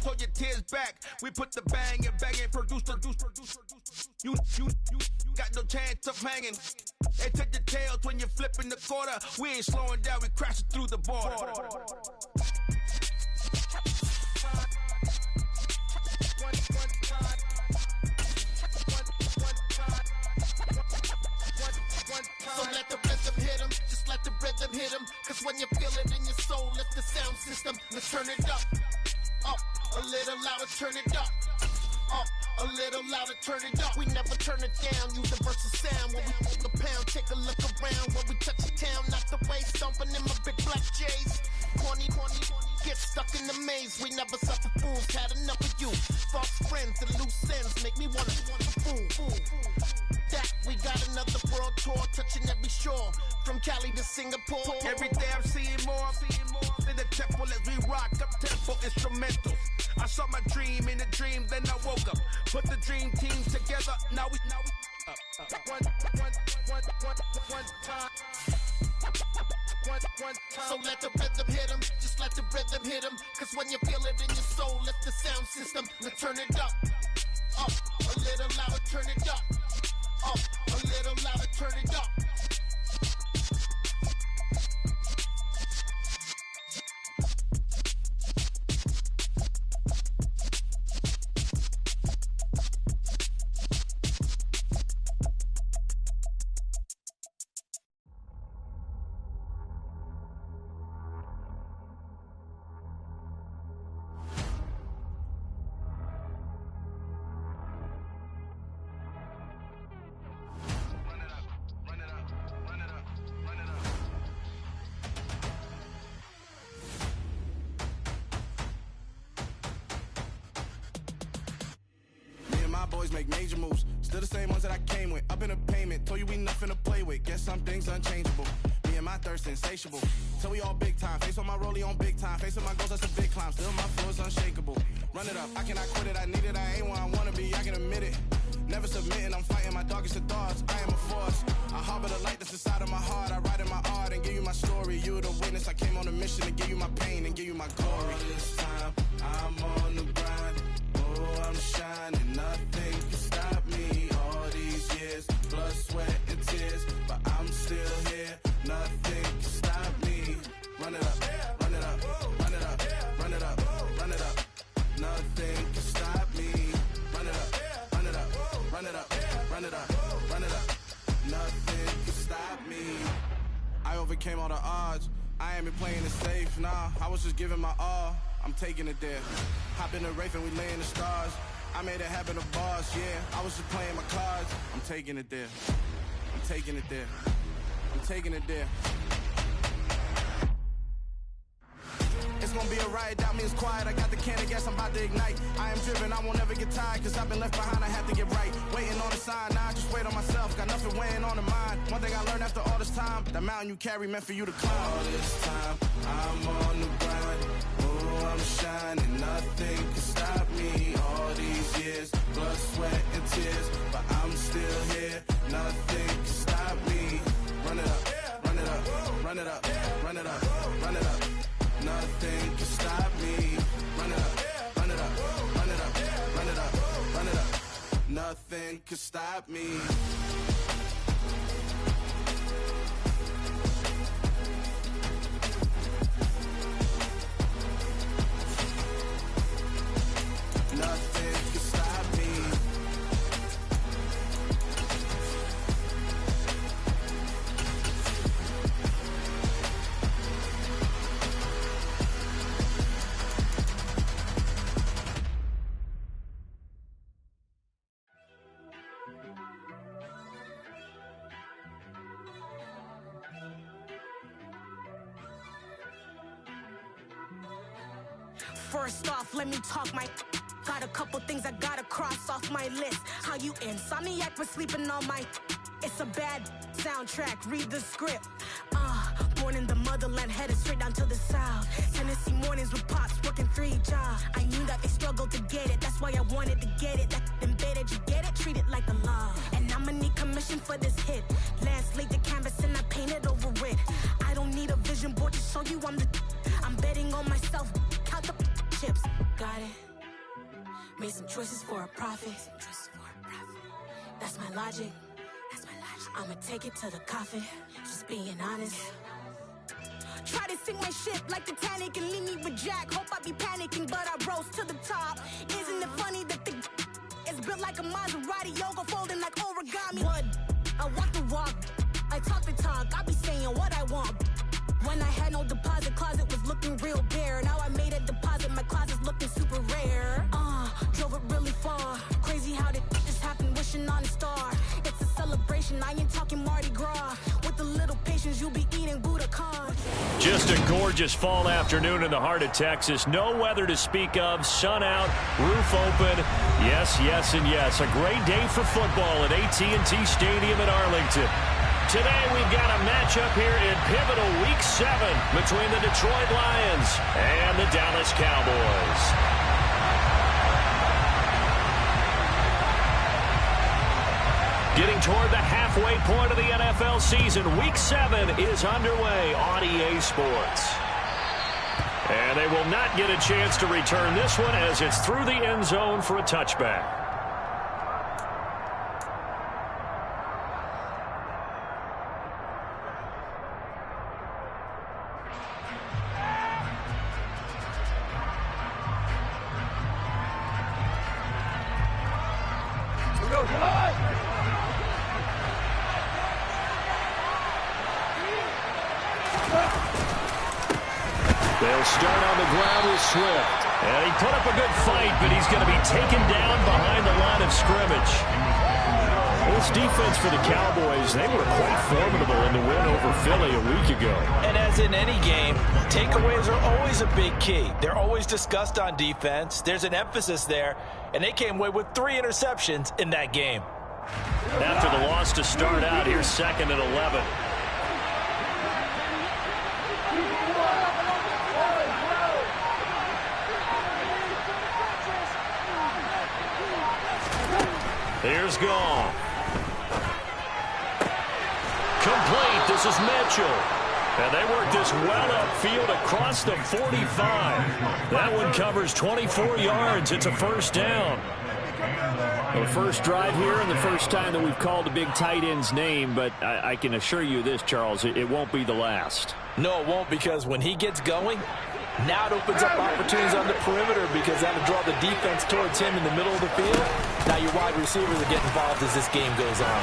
pull your tears back. We put the bang and bang and produce. You got no chance of hanging. They take the tails when you're flipping the quarter. We ain't slowing down, we crashing through the border. So let the rhythm hit him, just let the rhythm hit him. Cause when you feel it in your soul, lift the sound system. Let's turn it up, a little louder, turn it up. A little louder, turn it up. We never turn it down, universal sound. When we pull the pound, take a look around. When we touch the town, not the way, stomping in my big black J's. Corny, get stuck in the maze. We never suffer fools, had enough of you. False friends and loose ends make me wanna fool. That we got another world tour, touching every shore. From Cali to Singapore. Every day I'm seeing more in the temple as we rock up tempo instrumentals. I saw my dream in a dream, then I woke up. Put the dream teams together, now we one time. So let the rhythm hit him, just let the rhythm hit him. Cause when you feel it in your soul, lift the sound system. Now turn it up, a little louder, turn it up, a little louder, turn it up. Boys make major moves, still the same ones that I came with. Up in a payment, told you we nothing to play with. Guess some things unchangeable. Me and my thirst insatiable. Till we all big time. Face on my rollie on big time. Face on my goals, that's a big climb. Still my flow is unshakable. Run it up, I cannot quit it. I need it, I ain't where I wanna be. I can admit it. Never submitting, I'm fighting my darkest of thoughts. I am a force. I harbor the light that's inside of my heart. I write in my art and give you my story. You the witness. I came on a mission to give you my pain and give you my glory. All this time, I'm on the grind. Oh, I'm shining. Nothing can stop me. All these years, blood, sweat, and tears, but I'm still here. Nothing can stop me. Run it up, run it up, run it up, run it up, run it up. Nothing can stop me. Run it up, run it up, run it up, run it up, run it up. Nothing can stop me. I overcame all the odds. I ain't been playing it safe, nah. I was just giving my all. I'm taking it there. Hop in the Wraith and we lay in the stars. I made it happen to boss, yeah. I was just playing my cards. I'm taking it there. I'm taking it there. I'm taking it there. It's gonna be a riot, doubt me it's quiet. I got the can of gas, I'm about to ignite. I am driven, I won't ever get tired. Cause I've been left behind, I have to get right. Waiting on the sign, now I just wait on myself. Got nothing weighing on the mind. One thing I learned after all this time, the mountain you carry meant for you to climb. All this time, I'm on the grind. Oh, I'm shining, nothing can stop me. All these years, blood, sweat, and tears, but I'm still here. Nothing can stop me. Run it up, run it up, run it up, run it up, run it up. Nothing can stop me. Run it up, run it up, run it up, run it up, run it up. Nothing can stop me. Nothing can stop me. First off, let me talk my. Got a couple things I gotta cross off my list. How you insomniac for sleeping on my. It's a bad soundtrack, read the script. Born in the motherland, headed straight down to the south. Tennessee mornings with pops, working 3 jobs. I knew that they struggled to get it, that's why I wanted to get it. That embedded, you get it, treat it like the law. And I'ma need commission for this hit. Last laid the canvas and I painted over it. I don't need a vision board to show you I'm the. I'm betting on myself, count the chips. got it. Made some choices for a profit. That's my logic. I'ma take it to the coffin. Just being honest. Try to sink my ship like Titanic and leave me with Jack. Hope I be panicking, but I rose to the top. Isn't it funny that the is built like a Maserati, yoga folding like origami? What? I walk the walk, I talk the talk. I be saying what I want. When I had no deposit, closet was looking real bare. Now I made a deposit, my closet's looking super rare. Drove it really far. Crazy how did this happen, wishing on a star. It's a celebration, I ain't talking Mardi Gras. With a little patience, you'll be eating Budokan. Just a gorgeous fall afternoon in the heart of Texas. No weather to speak of, sun out, roof open. Yes, yes, and yes. A great day for football at AT&T Stadium in Arlington. Today we've got a matchup here in pivotal Week 7 between the Detroit Lions and the Dallas Cowboys. Getting toward the halfway point of the NFL season, Week 7 is underway on EA Sports. And they will not get a chance to return this one as it's through the end zone for a touchback. They'll start on the ground with Swift. And he put up a good fight, but he's going to be taken down behind the line of scrimmage. This defense for the Cowboys, they were quite formidable in the win over Philly a week ago. And as in any game, takeaways are always a big key. They're always discussed on defense. There's an emphasis there, and they came away with 3 interceptions in that game. After the loss to start out, here's 2nd and 11. Here's Gall. Complete. This is Mitchell. And they work this well upfield across the 45. That one covers 24 yards. It's a first down. The first drive here and the first time that we've called a big tight end's name, but I can assure you this, Charles, it won't be the last. No, it won't, because when he gets going, now it opens up opportunities on the perimeter because that'll draw the defense towards him in the middle of the field. Now your wide receivers will get involved as this game goes on.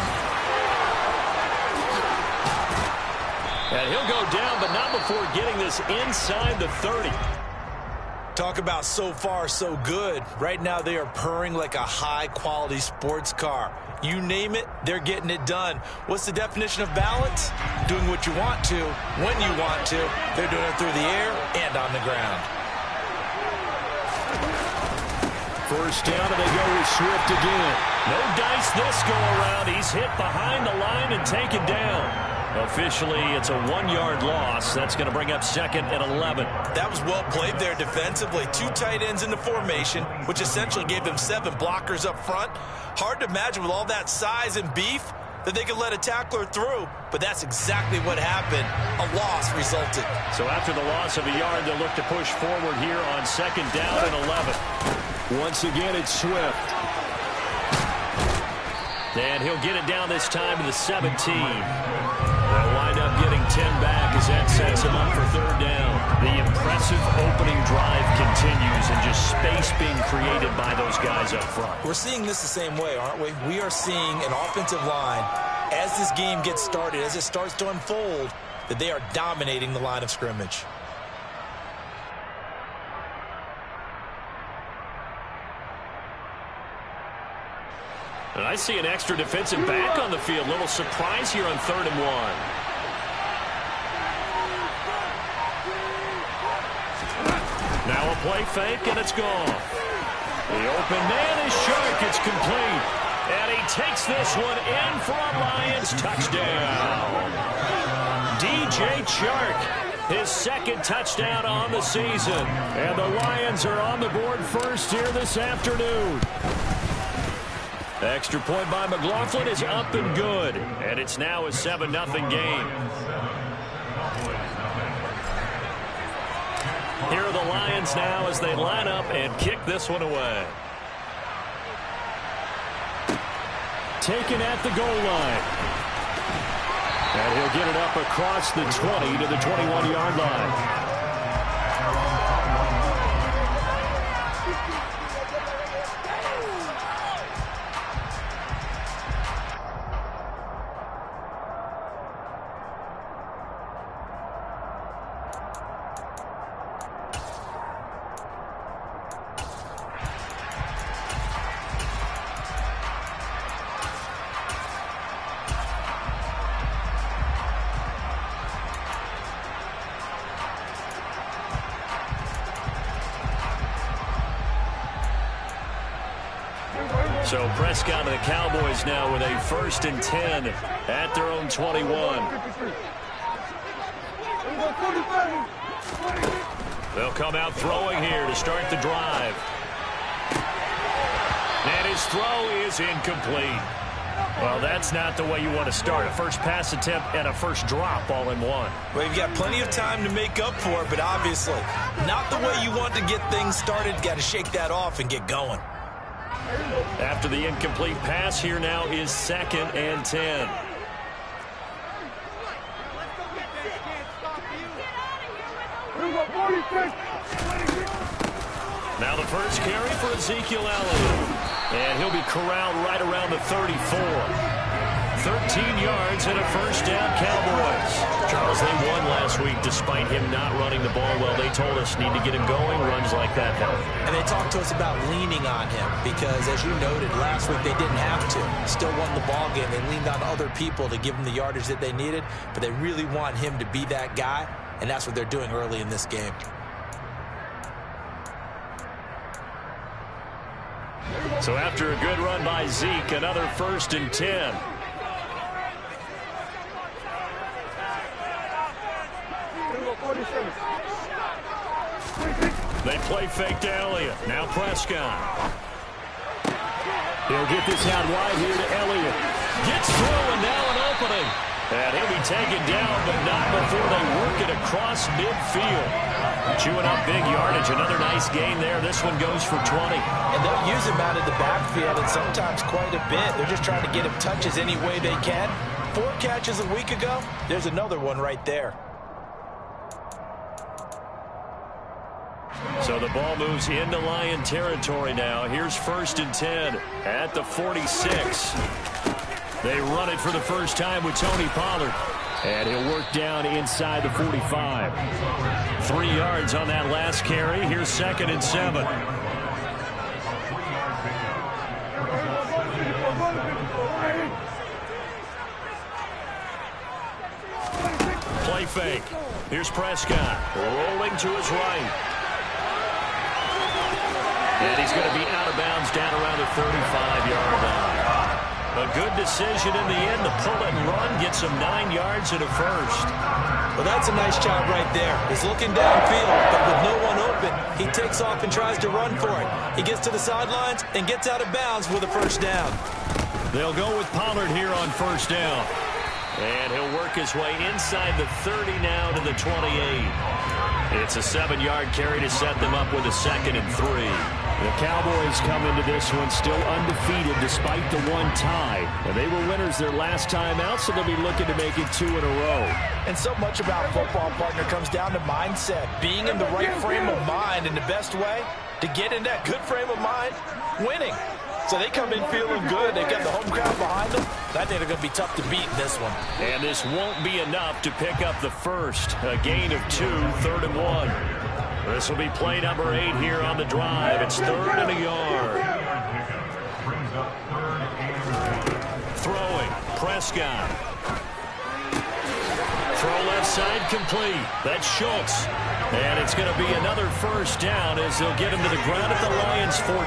And he'll go down, but not before getting this inside the 30. Talk about so far so good. Right now they are purring like a high-quality sports car. You name it, they're getting it done. What's the definition of balance? Doing what you want to, when you want to. They're doing it through the air and on the ground. First down, and they go with Swift again. No dice this go-around. He's hit behind the line and taken down. Officially, it's a 1-yard loss. That's going to bring up 2nd and 11. That was well played there defensively. 2 tight ends in the formation, which essentially gave them 7 blockers up front. Hard to imagine with all that size and beef that they could let a tackler through, but that's exactly what happened. A loss resulted. So after the loss of a yard, they'll look to push forward here on 2nd down and 11. Once again, it's Swift. And he'll get it down this time to the 17. They'll wind up getting 10 back as that sets him up for 3rd down. The impressive opening drive continues and just space being created by those guys up front. We're seeing this the same way, aren't we? We are seeing an offensive line, as this game gets started, as it starts to unfold, that they are dominating the line of scrimmage. And I see an extra defensive back on the field. Little surprise here on 3rd and 1. Now a play fake, and it's gone. The open man is Shark. It's complete. And he takes this one in for a Lions touchdown. DJ Chark, his 2nd touchdown on the season. And the Lions are on the board first here this afternoon. Extra point by McLaughlin is up and good. And it's now a 7-0 game. Here are the Lions Lions now as they line up and kick this one away. Taken at the goal line. And he'll get it up across the 20 to the 21-yard line. So Prescott and the Cowboys now with a 1st and 10 at their own 21. They'll come out throwing here to start the drive. And his throw is incomplete. Well, that's not the way you want to start. A first pass attempt and a first drop all in one. Well, you've got plenty of time to make up for it, but obviously not the way you want to get things started. Got to shake that off and get going. After the incomplete pass, here now is 2nd and 10. Now the first carry for Ezekiel Elliott. And he'll be corralled right around the 34. 13 yards and a first down, Cowboys. Charles, they won last week despite him not running the ball well. They told us need to get him going. Runs like that help. And they talked to us about leaning on him because, as you noted, last week they didn't have to. Still won the ball game. They leaned on other people to give them the yardage that they needed, but they really want him to be that guy, and that's what they're doing early in this game. So after a good run by Zeke, another 1st and 10. They play fake to Elliott. Now Prescott. He'll get this out wide here to Elliott. Gets through and now an opening. And he'll be taken down, but not before they work it across midfield. Chewing up big yardage. Another nice gain there. This one goes for 20. And they'll use him out of the backfield and sometimes quite a bit. They're just trying to get him touches any way they can. 4 catches a week ago. There's another one right there. So the ball moves into Lion territory now. Here's 1st and 10 at the 46. They run it for the first time with Tony Pollard. And he'll work down inside the 45. 3 yards on that last carry. Here's 2nd and 7. Play fake. Here's Prescott rolling to his right. And he's going to be out of bounds down around the 35-yard line. A good decision in the end to pull it and run, gets him 9 yards and a first. Well, that's a nice job right there. He's looking downfield, but with no one open, he takes off and tries to run for it. He gets to the sidelines and gets out of bounds with a first down. They'll go with Pollard here on first down. And he'll work his way inside the 30 now to the 28. It's a 7-yard carry to set them up with a 2nd and 3. The Cowboys come into this one still undefeated despite the one tie. And they were winners their last time out, so they'll be looking to make it 2 in a row. And so much about football, partner, comes down to mindset. Being in the right frame of mind, and the best way to get in that good frame of mind, winning. So they come in feeling good. They've got the home crowd behind them. I think they're going to be tough to beat in this one. And this won't be enough to pick up the first. A gain of 2, 3rd and 1. This will be play number 8 here on the drive. It's 3rd and a yard. Throwing, Prescott. Throw left side complete. That's Schultz. And it's going to be another first down as they'll get him to the ground at the Lions 14.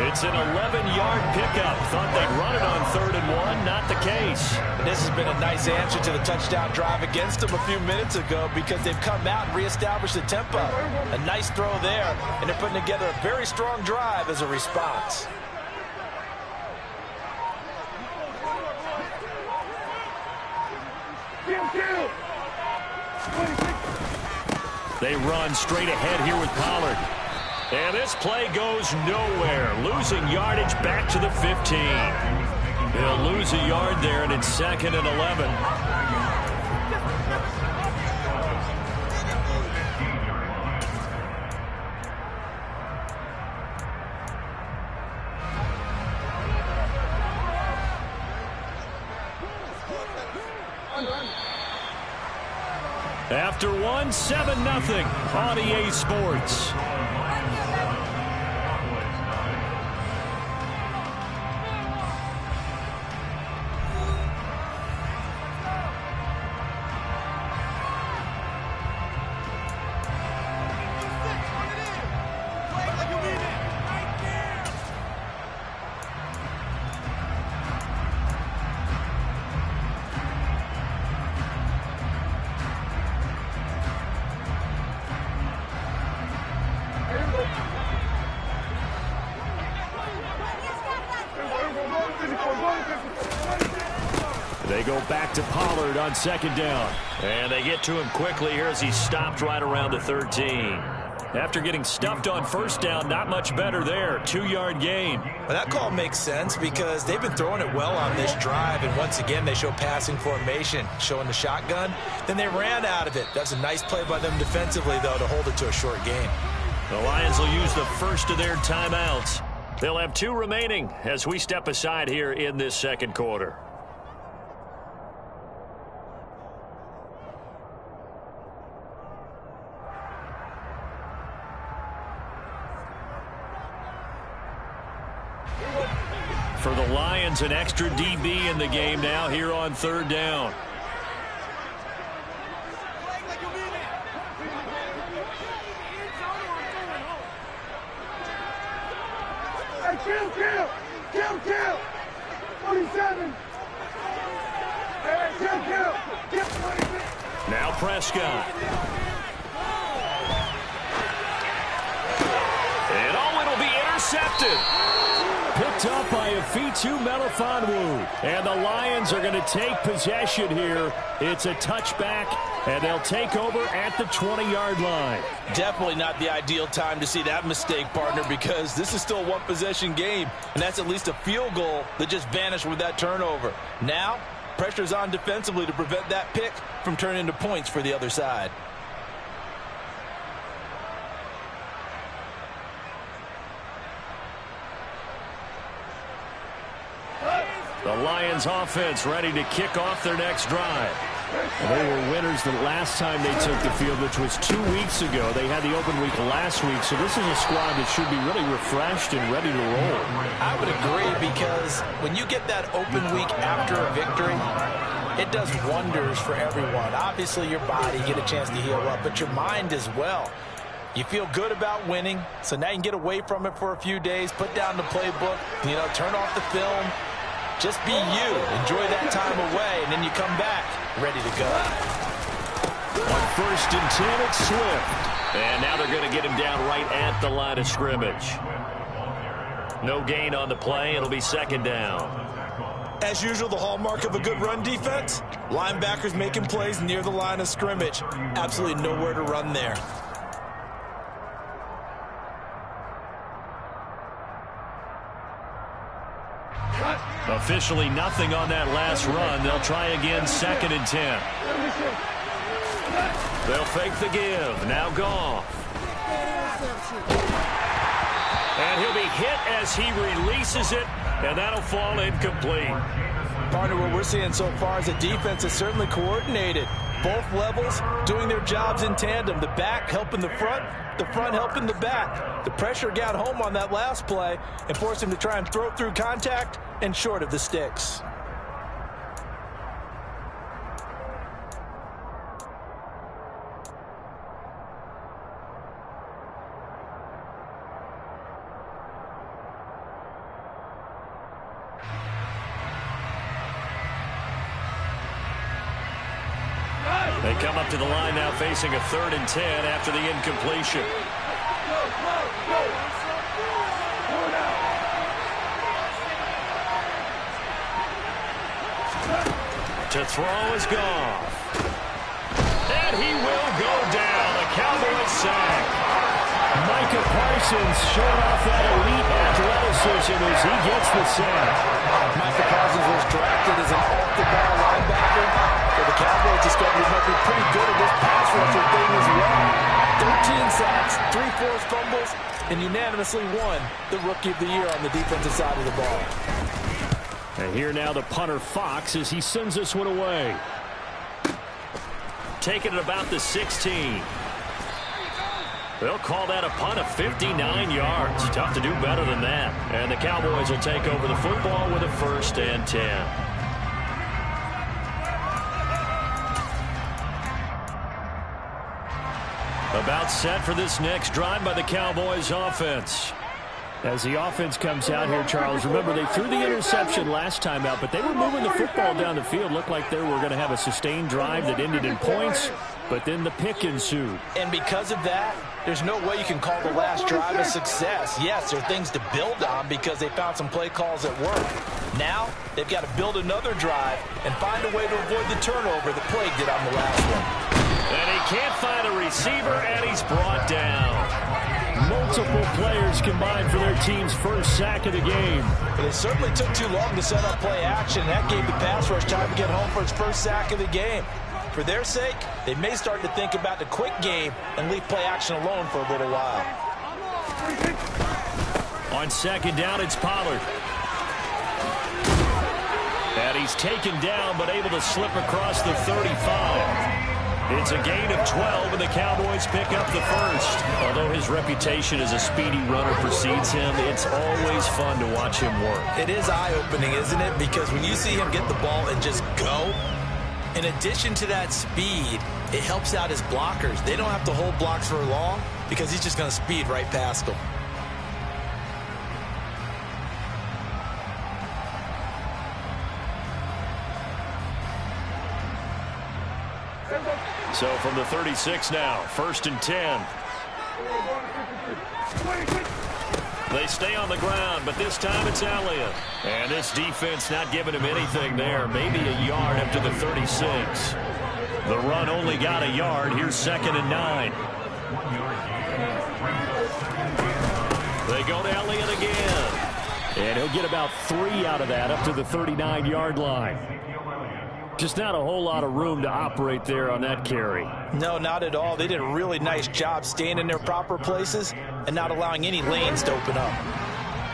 It's an 11-yard pickup. Thought they'd run it on 3rd and 1. Not the case. And this has been a nice answer to the touchdown drive against them a few minutes ago because they've come out and reestablished the tempo. A nice throw there, and they're putting together a very strong drive as a response. They run straight ahead here with Pollard. And this play goes nowhere. Losing yardage back to the 15. He'll lose a yard there, and it's 2nd and 11. After one, 7-0 on EA Sports. They go back to Pollard on 2nd down. And they get to him quickly here as he stopped right around the 13. After getting stuffed on 1st down, not much better there. 2-yard gain. Well, that call makes sense because they've been throwing it well on this drive, and once again they show passing formation, showing the shotgun. Then they ran out of it. That's a nice play by them defensively, though, to hold it to a short gain. The Lions will use the first of their timeouts. They'll have 2 remaining as we step aside here in this 2nd quarter. For the Lions, an extra DB in the game now here on 3rd down. Kill! 47! Kill! Now Prescott. And it'll be intercepted. Picked up by Afitu Melifonwu. And the Lions are going to take possession here. It's a touchback, and they'll take over at the 20-yard line. Definitely not the ideal time to see that mistake, partner, because this is still a one-possession game, and that's at least a field goal that just vanished with that turnover. Now, pressure's on defensively to prevent that pick from turning into points for the other side. The Lions offense ready to kick off their next drive. And they were winners the last time they took the field, which was 2 weeks ago. They had the open week last week, so this is a squad that should be really refreshed and ready to roll. I would agree, because when you get that open week after a victory, it does wonders for everyone. Obviously, your body, get a chance to heal up, but your mind as well. You feel good about winning, so now you can get away from it for a few days, put down the playbook, turn off the film. Just be you. Enjoy that time away, and then you come back ready to go. On 1st and 10, it's Swift. And now they're going to get him down right at the line of scrimmage. No gain on the play. It'll be 2nd down. As usual, the hallmark of a good run defense, linebackers making plays near the line of scrimmage. Absolutely nowhere to run there. Officially nothing on that last run. They'll try again, 2nd and 10. They'll fake the give. Now Goff. And he'll be hit as he releases it, and that'll fall incomplete. Partner, what we're seeing so far is the defense is certainly coordinated. Both levels doing their jobs in tandem. The back helping the front helping the back. The pressure got home on that last play and forced him to try and throw through contact and short of the sticks. They come up to the line now facing a 3rd and 10 after the incompletion. To throw is Goff. And he will go down. The Cowboys Parsons showing off that elite athleticism as he gets the sack. Micah Parsons was drafted as an off-the-ball linebacker, but the Cowboys discovered he might be pretty good at this pass rusher thing as well. 13 sacks, 3 forced fumbles, and unanimously won the Rookie of the Year on the defensive side of the ball. And here now the punter Fox as he sends this one away. Taking it about the 16. They'll call that a punt of 59 yards. Tough to do better than that. And the Cowboys will take over the football with a 1st and 10. About set for this next drive by the Cowboys offense. As the offense comes out here, Charles, remember they threw the interception last time out, but they were moving the football down the field. Looked like they were going to have a sustained drive that ended in points, but then the pick ensued. And because of that, there's no way you can call the last drive a success. Yes, there are things to build on because they found some play calls that work. Now, they've got to build another drive and find a way to avoid the turnover that Plague did on the last one. And he can't find a receiver, and he's brought down. Multiple players combined for their team's first sack of the game. But it certainly took too long to set up play action. That gave the pass rush time to get home for its first sack of the game. For their sake, they may start to think about the quick game and leave play action alone for a little while. On 2nd down, it's Pollard. And he's taken down, but able to slip across the 35. It's a gain of 12, and the Cowboys pick up the 1st. Although his reputation as a speedy runner precedes him, it's always fun to watch him work. It is eye-opening, isn't it? Because when you see him get the ball and just go, in addition to that speed, it helps out his blockers. They don't have to hold blocks for long because he's just going to speed right past them. So from the 36 now, 1st and 10. They stay on the ground, but this time it's Elliott. And this defense not giving him anything there. Maybe a yard up to the 36. The run only got a yard. Here's 2nd and 9. They go to Elliott again. And he'll get about 3 out of that up to the 39-yard line. Just not a whole lot of room to operate there on that carry. No, not at all. They did a really nice job staying in their proper places and not allowing any lanes to open up.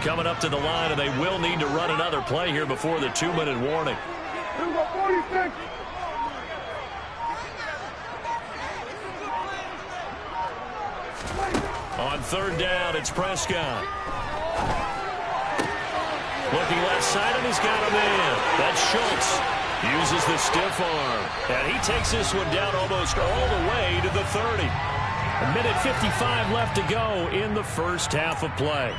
Coming up to the line, and they will need to run another play here before the 2-minute warning. On 3rd down, it's Prescott. Looking left side, and he's got him in. That's Schultz. Uses the stiff arm. And he takes this one down almost all the way to the 30. 1:55 left to go in the first half of play.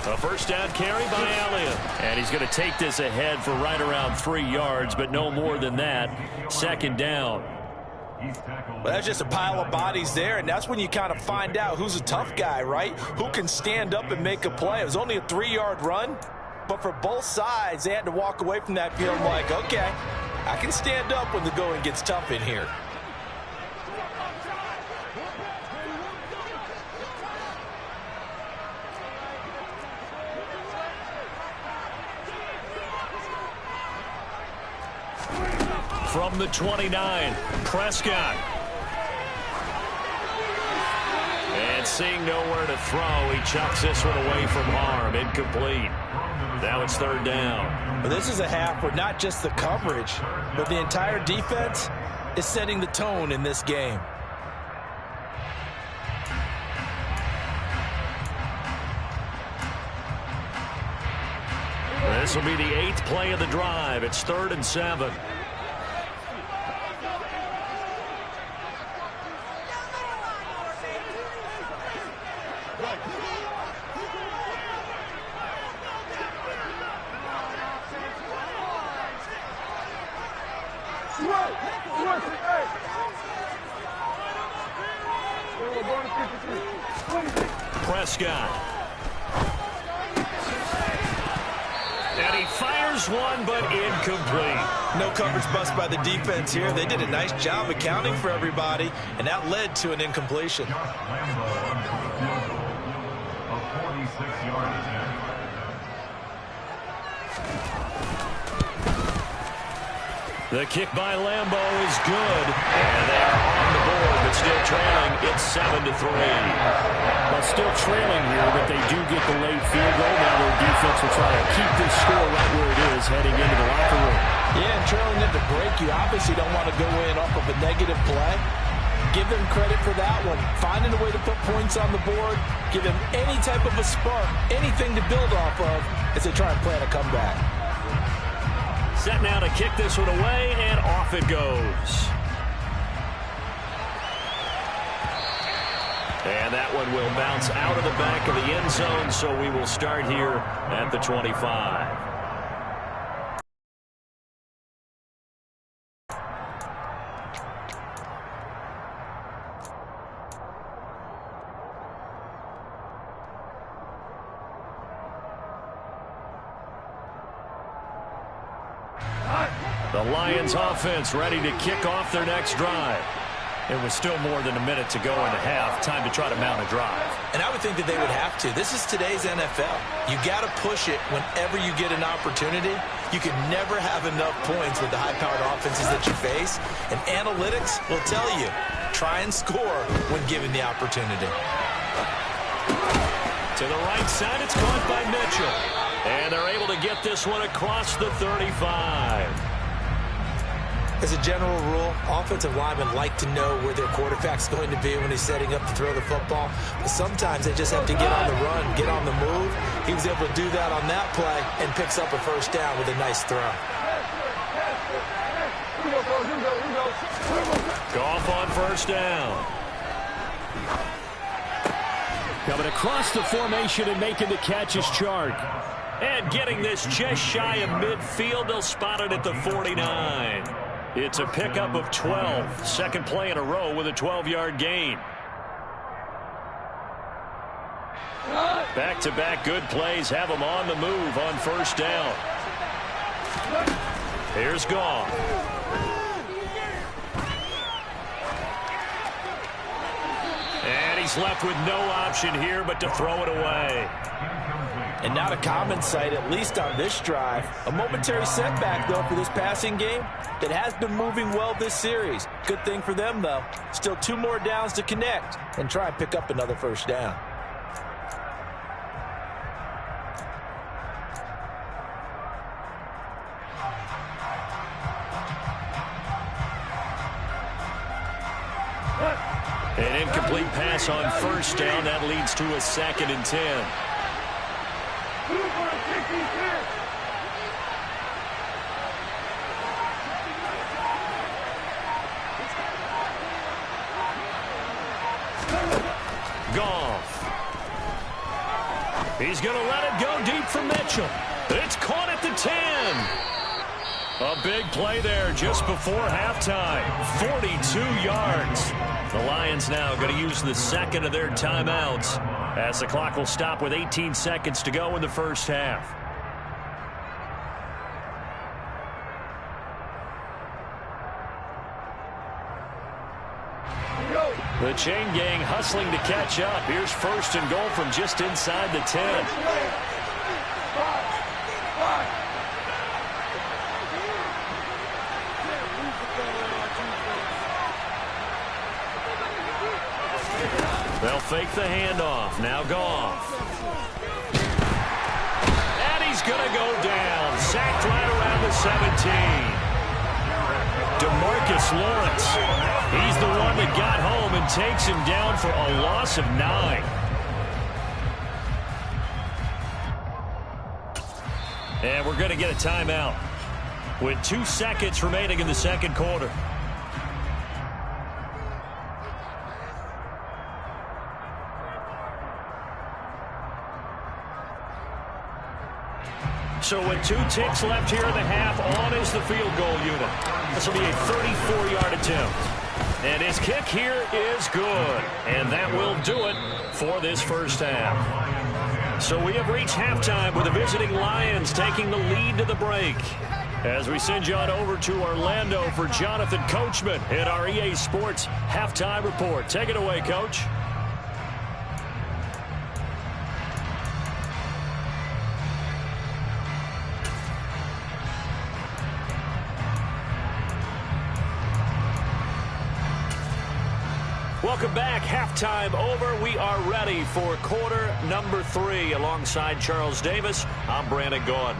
A first down carry by Elliott. And he's going to take this ahead for right around 3 yards, but no more than that. 2nd down. Well, that's just a pile of bodies there, and that's when you kind of find out who's a tough guy, right? Who can stand up and make a play. It was only a 3-yard run, but for both sides, they had to walk away from that feeling like, okay, I can stand up when the going gets tough in here. From the 29, Prescott. And seeing nowhere to throw, he chucks this one away from harm. Incomplete. Now it's 3rd down. Well, this is a half where not just the coverage, but the entire defense is setting the tone in this game. This will be the 8th play of the drive. It's 3rd and 7. Prescott. And he fires one, but incomplete. No coverage bust by the defense here. They did a nice job accounting for everybody, and that led to an incompletion. The kick by Lambo is good, and they are on the board, but still trailing. It's 7-3. Well, still trailing here, but they do get the late field goal. Now their defense will try to keep this score right where it is heading into the locker room. Yeah, and trailing at the break, you obviously don't want to go in off of a negative play. Give them credit for that one. Finding a way to put points on the board, give them any type of a spark, anything to build off of as they try and plan a comeback. Set now to kick this one away, and off it goes. And that one will bounce out of the back of the end zone, so we will start here at the 25. The Lions offense ready to kick off their next drive. It was still more than a minute to go in the half. Time to try to mount a drive. And I would think that they would have to. This is today's NFL. You got to push it whenever you get an opportunity. You can never have enough points with the high-powered offenses that you face. And analytics will tell you, try and score when given the opportunity. To the right side, it's caught by Mitchell. And they're able to get this one across the 35. As a general rule, offensive linemen like to know where their quarterback's going to be when he's setting up to throw the football. But sometimes they just have to get on the run, get on the move. He was able to do that on that play and picks up a first down with a nice throw. Goff on first down. Coming across the formation and making the catch is Chark. And getting this just shy of midfield, they'll spot it at the 49. It's a pickup of 12. Second play in a row with a 12-yard gain. Back-to-back good plays have them on the move on first down. Here's Goff. And he's left with no option here but to throw it away. And not a common sight, at least on this drive. A momentary setback, though, for this passing game that has been moving well this series. Good thing for them, though. Still 2 more downs to connect and try and pick up another first down. An incomplete pass on first down. That leads to a 2nd and 10. Goff. He's going to let it go deep for Mitchell. It's caught at the 10. A big play there just before halftime. 42 yards. The Lions now going to use the second of their timeouts as the clock will stop with 18 seconds to go in the first half. The chain gang hustling to catch up. Here's first and goal from just inside the 10. They'll fake the handoff. Now Goff. And he's going to go down. Sacked right around the 17. DeMarcus Lawrence. He's the one that got home and takes him down for a loss of 9. And we're going to get a timeout with 2 seconds remaining in the second quarter. So with 2 ticks left here in the half, on is the field goal unit. This will be a 34-yard attempt. And his kick here is good. And that will do it for this first half. So we have reached halftime with the visiting Lions taking the lead to the break. As we send you on over to Orlando for Jonathan Coachman in our EA Sports Halftime Report. Take it away, Coach. Welcome back. Halftime over. We are ready for quarter number 3. Alongside Charles Davis, I'm Brandon Gaudin.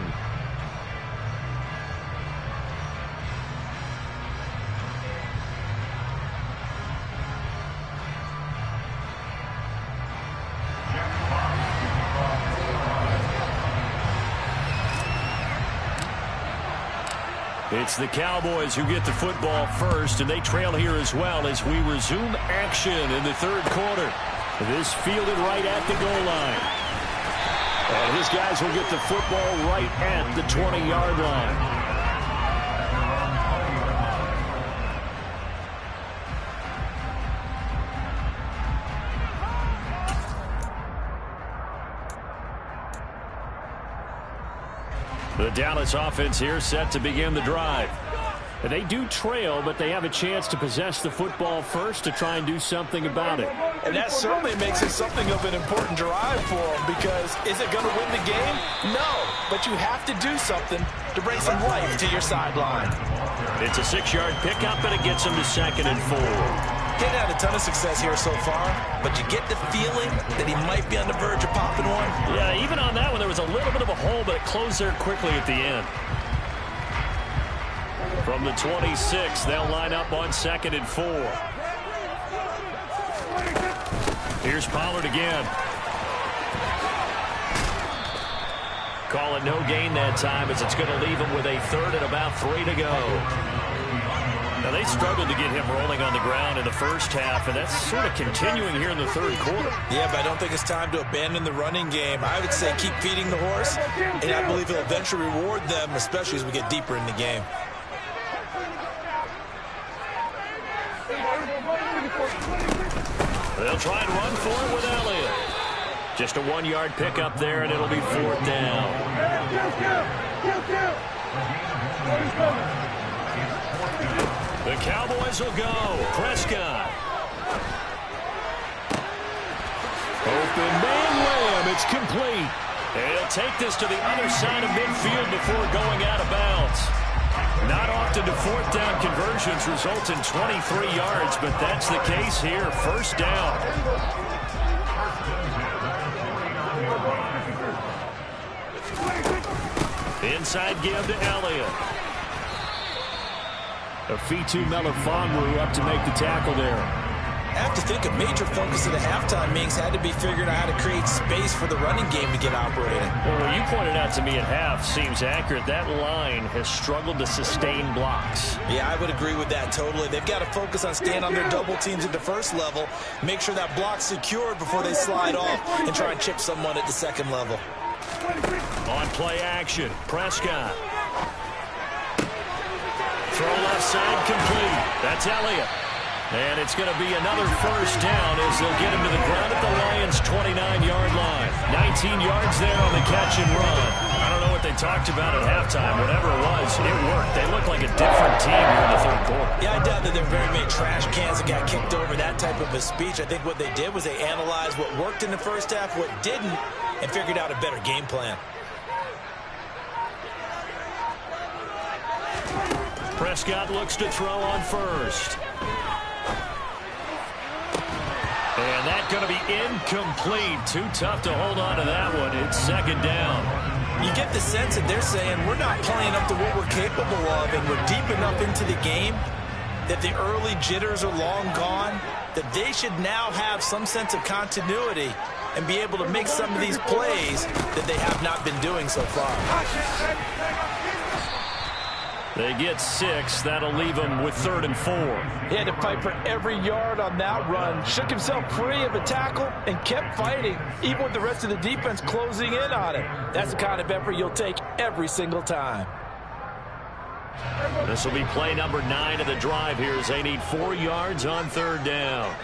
It's the Cowboys who get the football first, and they trail here as well as we resume action in the third quarter. This fielded right at the goal line. And his guys will get the football right at the 20-yard line. The Dallas offense here set to begin the drive. They do trail, but they have a chance to possess the football first to try and do something about it. And that certainly makes it something of an important drive for them, because is it going to win the game? No, but you have to do something to bring some life to your sideline. It's a 6-yard pickup, and it gets them to 2nd and 4. He's had a ton of success here so far, but you get the feeling that he might be on the verge of popping one. Yeah, even on that one, there was a little bit of a hole, but it closed there quickly at the end. From the 26, they'll line up on 2nd and 4. Here's Pollard again. Call it no gain that time, as it's going to leave him with a 3rd and about 3 to go. Now, they struggled to get him rolling on the ground in the first half, and that's sort of continuing here in the third quarter. Yeah, but I don't think it's time to abandon the running game. I would say keep feeding the horse, and I believe he'll eventually reward them, especially as we get deeper in the game. They'll try and run for it with Elliott. Just a 1-yard pickup there, and it'll be 4th down. The Cowboys will go. Prescott. Open man Lamb. It's complete. And he'll take this to the other side of midfield before going out of bounds. Not often do 4th down conversions result in 23 yards, but that's the case here. 1st down. Inside give to Elliott. Afitu Melifonwu up to make the tackle there. I have to think a major focus of the halftime meetings had to be figuring out how to create space for the running game to get operating. Well, what you pointed out to me at half seems accurate. That line has struggled to sustain blocks. Yeah, I would agree with that totally. They've got to focus on staying on their double teams at the first level, make sure that block's secured before they slide off, and try and chip someone at the second level. On play action, Prescott. Throw left side complete. That's Elliott. And it's going to be another 1st down as they'll get him to the ground at the Lions' 29-yard line. 19 yards there on the catch and run. I don't know what they talked about at halftime. Whatever it was, it worked. They look like a different team here in the third quarter. Yeah, I doubt that there are very many trash cans that got kicked over, that type of a speech. I think what they did was they analyzed what worked in the first half, what didn't, and figured out a better game plan. Prescott looks to throw on 1st. And that's going to be incomplete. Too tough to hold on to that one. It's 2nd down. You get the sense that they're saying we're not playing up to what we're capable of, and we're deep enough into the game that the early jitters are long gone, that they should now have some sense of continuity and be able to make some of these plays that they have not been doing so far. They get 6. That'll leave them with 3rd and 4. He had to fight for every yard on that run. Shook himself free of a tackle and kept fighting, even with the rest of the defense closing in on him. That's the kind of effort you'll take every single time. This will be play number 9 of the drive here as they need 4 yards on 3rd down.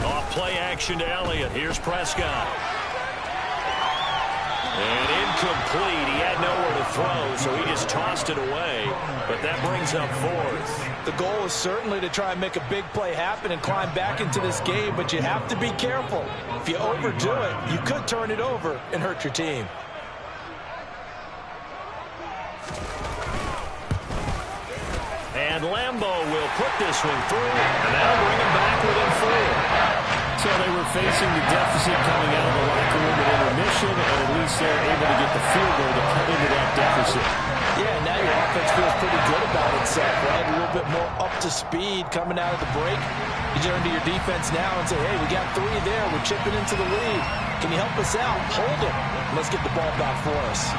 Off play action to Elliott. Here's Prescott. And incomplete. He had nowhere to throw, so he just tossed it away. But that brings up 4th. The goal is certainly to try and make a big play happen and climb back into this game, but you have to be careful. If you overdo it, you could turn it over and hurt your team. And Lambeau will put this one through, and that'll bring him back within 4. So they were facing the deficit coming out of the locker room at intermission, and at least they're able to get the field goal to cut into that deficit. Yeah, now your offense feels pretty good about itself, right? A little bit more up to speed coming out of the break. You turn to your defense now and say, hey, we got 3 there. We're chipping into the lead. Can you help us out? Hold them. Let's get the ball back for us.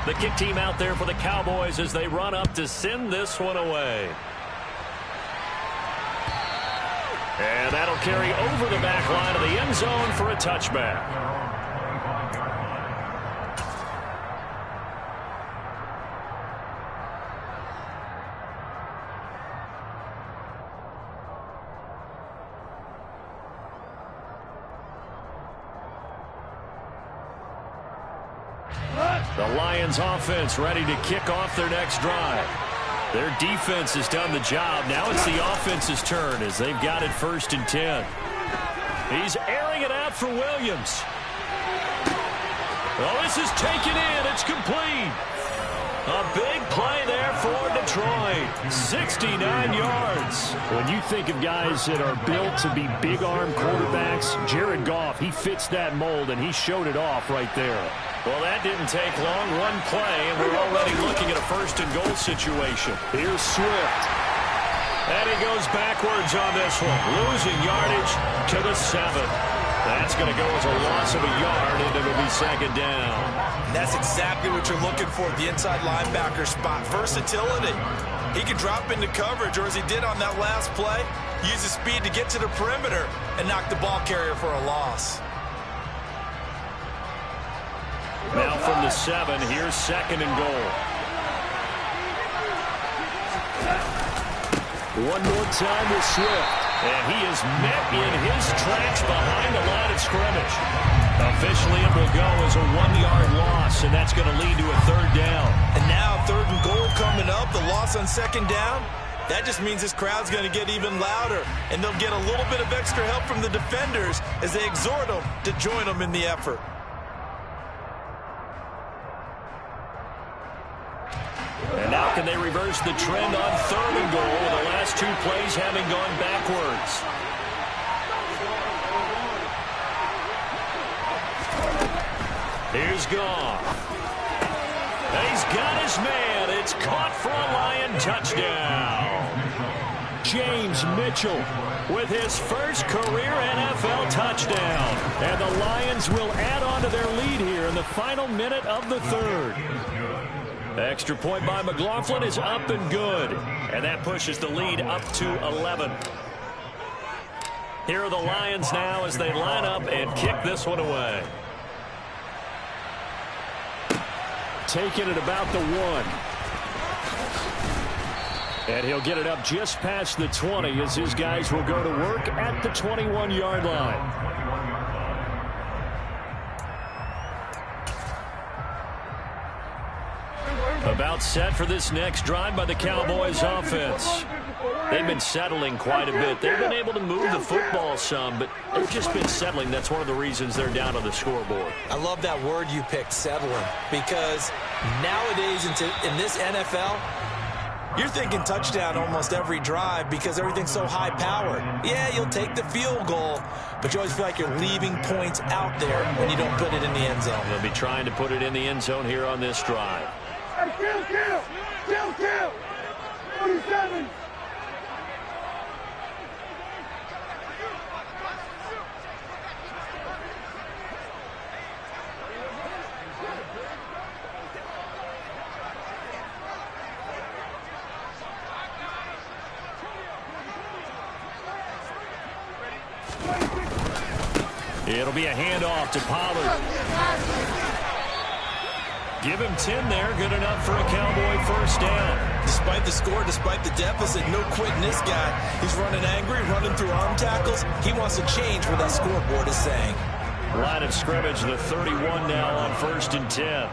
The kick team out there for the Cowboys as they run up to send this one away. And that'll carry over the back line of the end zone for a touchback. The Lions offense ready to kick off their next drive. Their defense has done the job. Now it's the offense's turn as they've got it 1st and 10. He's airing it out for Williams. Oh, this is taken in. It's complete. A big play there for Detroit. 69 yards. When you think of guys that are built to be big-arm quarterbacks, Jared Goff, he fits that mold, and he showed it off right there. Well, that didn't take long. One play, and we're already looking at a 1st and goal situation. Here's Swift. And he goes backwards on this one, losing yardage to the 7. That's going to go as a loss of a yard, and it'll be 2nd down. That's exactly what you're looking for at the inside linebacker spot. Versatility. He can drop into coverage, or as he did on that last play, use his speed to get to the perimeter and knock the ball carrier for a loss. Now from the 7, here's 2nd and goal. One more time with Swift. And he is met in his tracks behind the line of scrimmage. Officially, it will go as a 1-yard loss, and that's going to lead to a 3rd down. And now 3rd and goal coming up, the loss on 2nd down. That just means this crowd's going to get even louder, and they'll get a little bit of extra help from the defenders as they exhort them to join them in the effort. And now can they reverse the trend on 3rd and goal with the last 2 plays having gone backwards? Here's Goff. He's got his man. It's caught for a Lion touchdown. James Mitchell with his first career NFL touchdown. And the Lions will add on to their lead here in the final minute of the 3rd. Extra point by McLaughlin is up and good. And that pushes the lead up to 11. Here are the Lions now as they line up and kick this one away. Taking it about the 1. And he'll get it up just past the 20 as his guys will go to work at the 21-yard line. About set for this next drive by the Cowboys offense. They've been settling quite a bit. They've been able to move the football some, but they've just been settling. That's one of the reasons they're down on the scoreboard. I love that word you picked, settling, because nowadays in this NFL, you're thinking touchdown almost every drive because everything's so high-powered. Yeah, you'll take the field goal, but you always feel like you're leaving points out there when you don't put it in the end zone. They'll be trying to put it in the end zone here on this drive. Kill! 47! It'll be a handoff to Pollard. Give him 10 there. Good enough for a Cowboy first down. Despite the score, despite the deficit, no quitting this guy. He's running angry, running through arm tackles. He wants to change what that scoreboard is saying. Line of scrimmage, the 31 now on 1st and 10.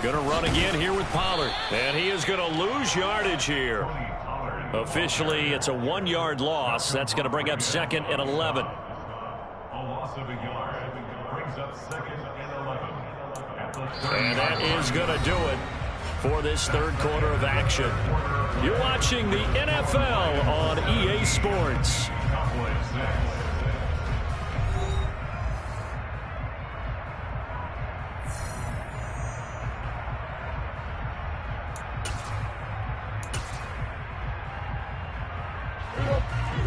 Going to run again here with Pollard. And he is going to lose yardage here. Officially, it's a 1-yard loss. That's going to bring up 2nd and 11. A loss of a yard brings up 2nd and 11. And that is going to do it for this third quarter of action. You're watching the NFL on EA Sports.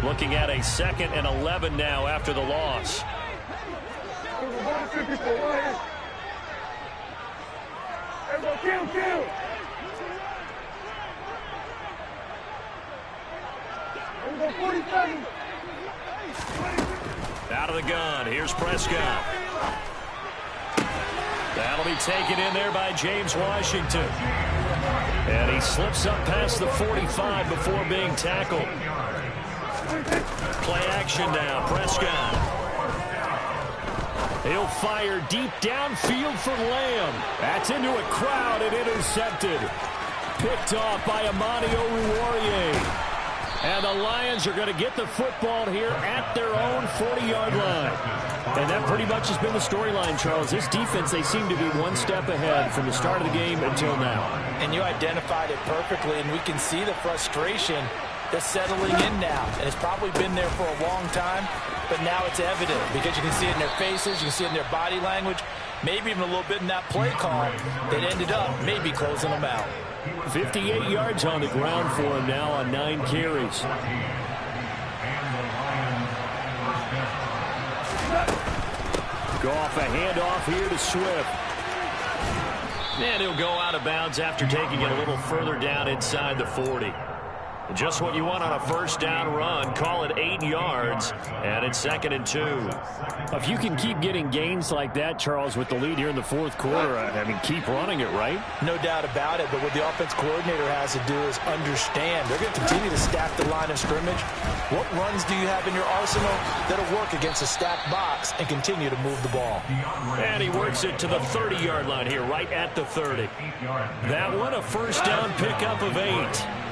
Looking at a 2nd and 11 now after the loss. Out of the gun. Here's Prescott. That'll be taken in there by James Washington. And he slips up past the 45 before being tackled. Play action now. Prescott. He'll fire deep downfield for Lamb. That's into a crowd and intercepted. Picked off by Amani Oruwariye. And the Lions are going to get the football here at their own 40-yard line. And that pretty much has been the storyline, Charles. This defense, they seem to be one step ahead from the start of the game until now. And you identified it perfectly, and we can see the frustration that's settling in now. And it's probably been there for a long time, but now it's evident because you can see it in their faces, you can see it in their body language, maybe even a little bit in that play call that ended up maybe closing them out. 58 yards on the ground for him now on 9 carries. Goff a handoff here to Swift. And he'll go out of bounds after taking it a little further down inside the 40. Just what you want on a first down run. Call it 8 yards, and it's 2nd and 2. If you can keep getting gains like that, Charles, with the lead here in the fourth quarter, I mean, keep running it, right? No doubt about it, but what the offense coordinator has to do is understand. They're going to continue to stack the line of scrimmage. What runs do you have in your arsenal that'll work against a stacked box and continue to move the ball? And he works it to the 30-yard line here, right at the 30. That one, a first down pickup of 8.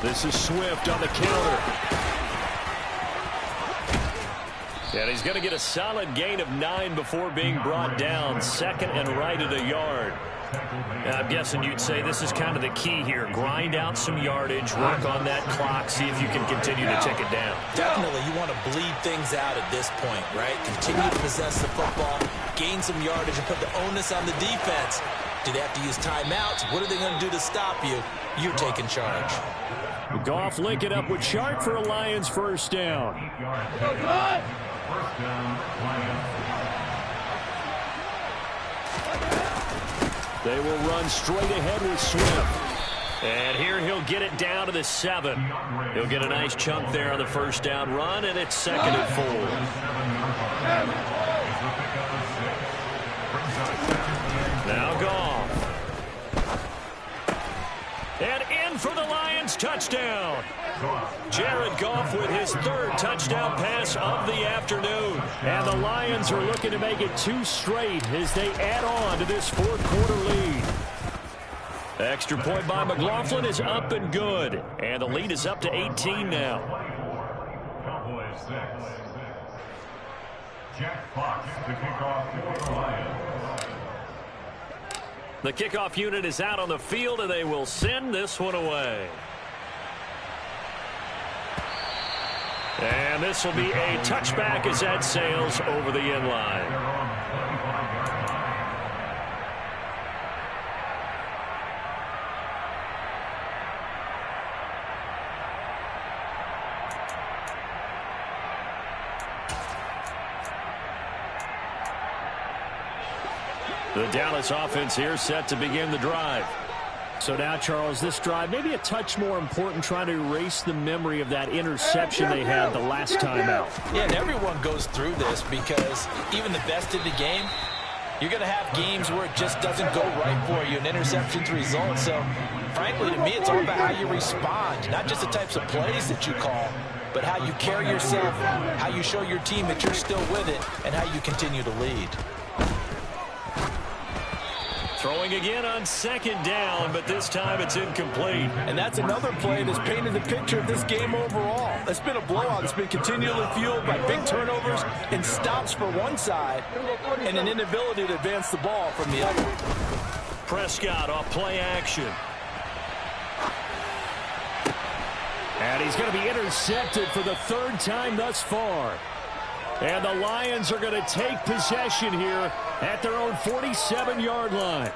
This is Swift on the counter. And he's going to get a solid gain of 9 before being brought down. 2nd and right at a yard. I'm guessing you'd say this is kind of the key here. Grind out some yardage, work on that clock, see if you can continue to tick it down. Definitely, you want to bleed things out at this point, right? Continue to possess the football, gain some yardage, and put the onus on the defense. Do they have to use timeouts? What are they going to do to stop you? You're taking charge. Goff link it up with Sharp for a Lions first down. They will run straight ahead with Swift. And here he'll get it down to the 7. He'll get a nice chunk there on the first down run, and it's 2nd and 4. Now Goff. And in for the Lions touchdown. Jared Goff with his 3rd touchdown pass of the afternoon. And the Lions are looking to make it 2 straight as they add on to this fourth quarter lead. Extra point by McLaughlin is up and good. And the lead is up to 18 now. Cowboys 6. Jack Fox to kick off for the Lions. The kickoff unit is out on the field, and they will send this one away. And this will be a touchback as that sails over the end line. The Dallas offense here set to begin the drive. So now, Charles, this drive maybe a touch more important, trying to erase the memory of that interception they had the last time out. Yeah, and everyone goes through this because even the best in the game, you're going to have games where it just doesn't go right for you, and interceptions result. So, frankly, to me, it's all about how you respond, not just the types of plays that you call, but how you carry yourself, how you show your team that you're still with it, and how you continue to lead. Throwing again on second down, but this time it's incomplete. And that's another play that's painted the picture of this game overall. It's been a blowout. It's been continually fueled by big turnovers and stops for one side and an inability to advance the ball from the other. Prescott off play action. And he's going to be intercepted for the third time thus far. And the Lions are going to take possession here at their own 47-yard line.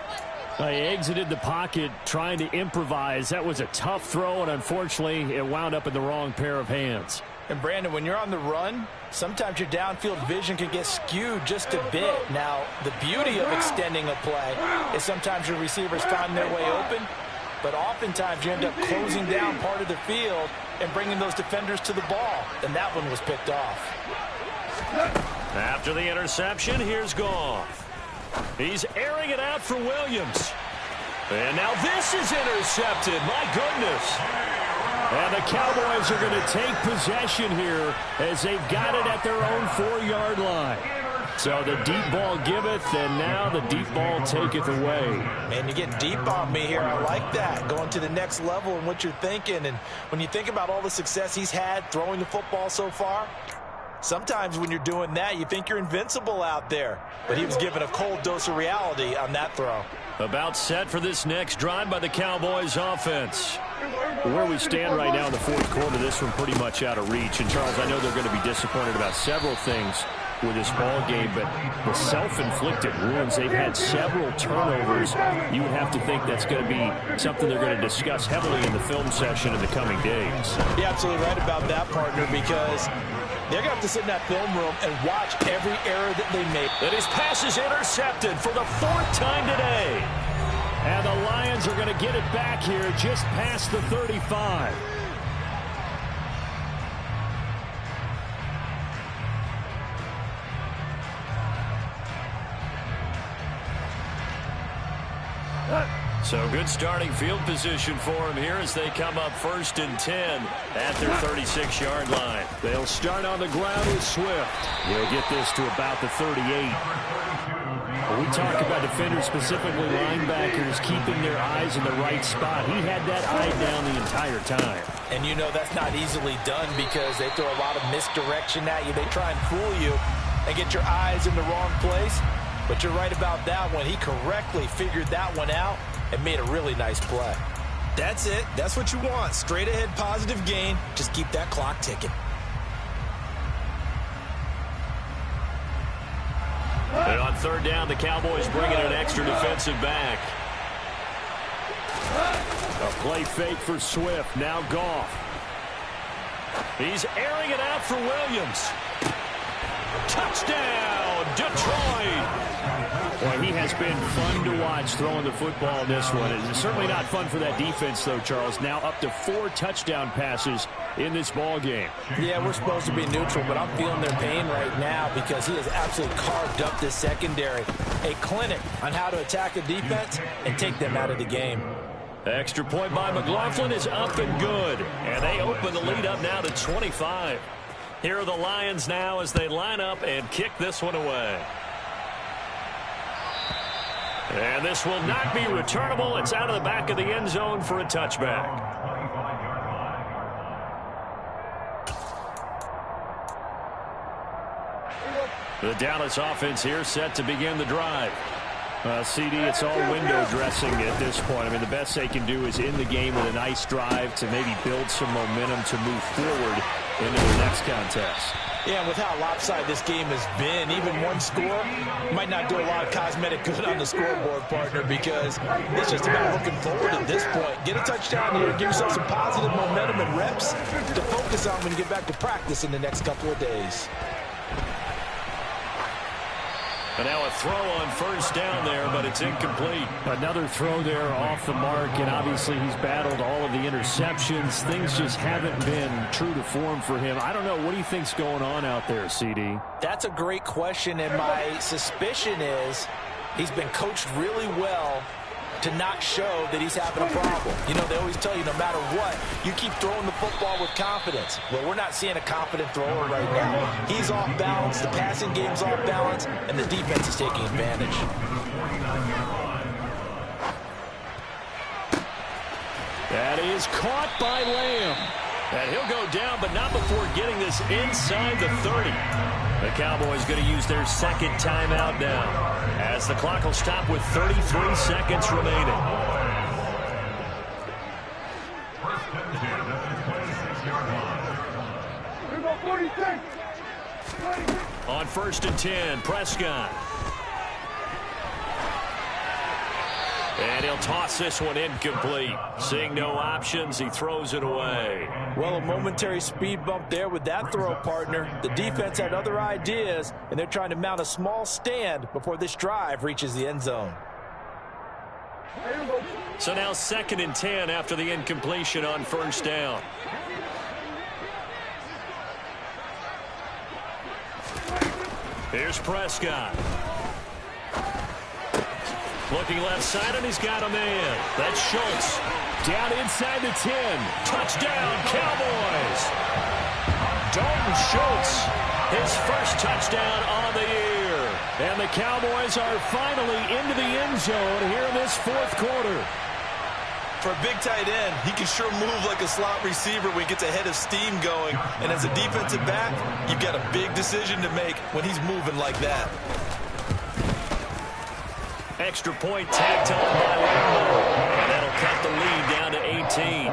They exited the pocket trying to improvise. That was a tough throw, and unfortunately, it wound up in the wrong pair of hands. And, Brandon, when you're on the run, sometimes your downfield vision can get skewed just a bit. Now, the beauty of extending a play is sometimes your receivers find their way open, but oftentimes you end up closing down part of the field and bringing those defenders to the ball, and that one was picked off. After the interception, here's Goff. He's airing it out for Williams. And now this is intercepted. My goodness. And the Cowboys are going to take possession here as they've got it at their own 4-yard line. So the deep ball giveth, and now the deep ball taketh away. Man, you get deep on me here. I like that. Going to the next level in what you're thinking. And when you think about all the success he's had throwing the football so far, sometimes when you're doing that, you think you're invincible out there. But he was given a cold dose of reality on that throw. About set for this next drive by the Cowboys offense. Where we stand right now in the fourth quarter, this one pretty much out of reach. And, Charles, I know they're going to be disappointed about several things with this ball game, but the self-inflicted wounds, they've had several turnovers. You would have to think that's going to be something they're going to discuss heavily in the film session in the coming days. You're absolutely right about that, partner, because they're going to have to sit in that film room and watch every error that they make. And his pass is intercepted for the 4th time today. And the Lions are going to get it back here just past the 35. So good starting field position for him here as they come up 1st and 10 at their 36-yard line. They'll start on the ground with Swift. They'll get this to about the 38. When we talk about defenders, specifically linebackers, keeping their eyes in the right spot, he had that eye down the entire time. And you know that's not easily done because they throw a lot of misdirection at you. They try and fool you and get your eyes in the wrong place. But you're right about that one. He correctly figured that one out and made a really nice play. That's it. That's what you want. Straight ahead positive gain. Just keep that clock ticking. And on 3rd down, the Cowboys bring in an extra defensive back. A play fake for Swift. Now Goff. He's airing it out for Williams. Touchdown, Detroit. Boy, he has been fun to watch throwing the football in this one. It's certainly not fun for that defense, though, Charles. Now up to 4 touchdown passes in this ball game. Yeah, we're supposed to be neutral, but I'm feeling their pain right now because he has absolutely carved up this secondary. A clinic on how to attack a defense and take them out of the game. Extra point by McLaughlin is up and good. And they open the lead up now to 25. Here are the Lions now as they line up and kick this one away. And this will not be returnable. It's out of the back of the end zone for a touchback. The Dallas offense here set to begin the drive. CD, it's all window dressing at this point. I mean, the best they can do is in the game with a nice drive to maybe build some momentum to move forward into the next contest. Yeah, with how lopsided this game has been, even one score might not do a lot of cosmetic good on the scoreboard, partner, because it's just about looking forward at this point. Get a touchdown here, give yourself some positive momentum and reps to focus on when you get back to practice in the next couple of days. And now a throw on first down there, but it's incomplete. Another throw there off the mark, and obviously he's battled all of the interceptions. Things just haven't been true to form for him. I don't know. What do you think's going on out there, CD? That's a great question, and my suspicion is he's been coached really well to not show that he's having a problem. You know, they always tell you no matter what, you keep throwing the football with confidence. Well, we're not seeing a confident thrower right now. He's off balance, the passing game's off balance, and the defense is taking advantage. That is caught by Lamb. And he'll go down, but not before getting this inside the 30. The Cowboys going to use their second timeout now, as the clock will stop with 33 seconds remaining. On 1st and 10, Prescott. And he'll toss this one incomplete. Seeing no options, he throws it away. Well, a momentary speed bump there with that throw, partner. The defense had other ideas, and they're trying to mount a small stand before this drive reaches the end zone. So now 2nd and 10 after the incompletion on first down. Here's Prescott. Looking left side, and he's got a man. That's Schultz. Down inside the 10. Touchdown, Cowboys. Dalton Schultz, his first touchdown on the year. And the Cowboys are finally into the end zone here in this 4th quarter. For a big tight end, he can sure move like a slot receiver when he gets a head of steam going. And as a defensive back, you've got a big decision to make when he's moving like that. Extra point tagged on by Lambo. And that'll cut the lead down to 18.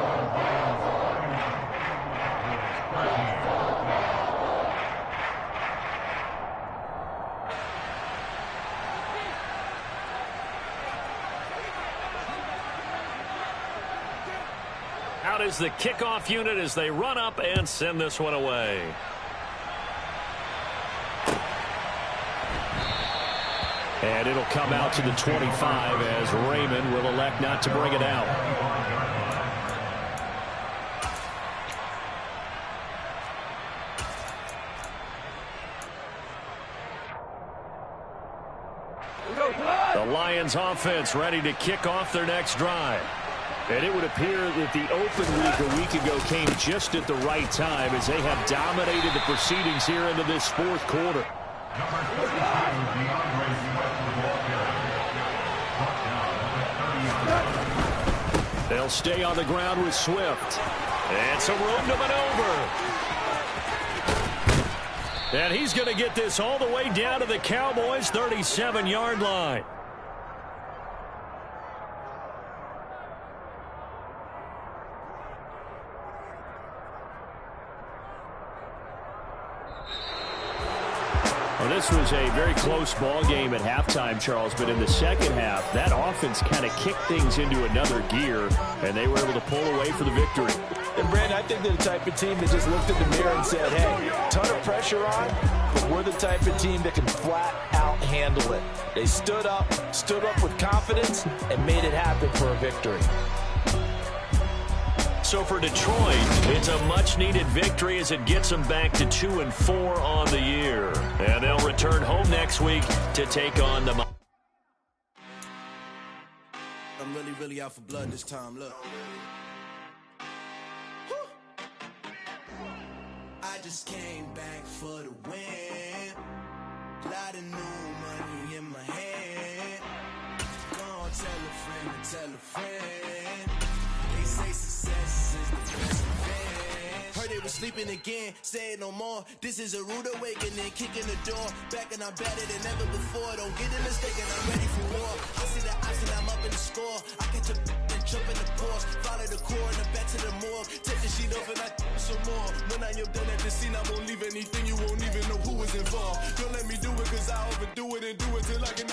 Out is the kickoff unit as they run up and send this one away. And it'll come out to the 25 as Raymond will elect not to bring it out. The Lions offense ready to kick off their next drive. And it would appear that the open week a week ago came just at the right time as they have dominated the proceedings here into this 4th quarter. They'll stay on the ground with Swift. And some room to maneuver. And he's going to get this all the way down to the Cowboys' 37-yard line. Well, this was a very close ball game at halftime, Charles, but in the second half, that offense kind of kicked things into another gear, and they were able to pull away for the victory. And, Brandon, I think they're the type of team that just looked in the mirror and said, hey, ton of pressure on, but we're the type of team that can flat out handle it. They stood up with confidence, and made it happen for a victory. So for Detroit, it's a much-needed victory as it gets them back to 2-4 on the year. And they'll return home next week to take on the... I'm really out for blood this time, look. I just came back for the win. Lot of new money in my hand. Go on, tell a friend. They say success is the best revenge. Heard they were sleeping again, say it no more. This is a rude awakening, kicking the door. Back and I'm better than ever before. Don't get it mistaken, I'm ready for war. I see the option, I'm up in the score. I catch a and jump in the Porsche. Follow the core and the back to the morgue. Take the sheet off and I some more. When I am done at the scene, I won't leave anything. You won't even know who was involved. Don't let me do it, cause I overdo it and do it till I can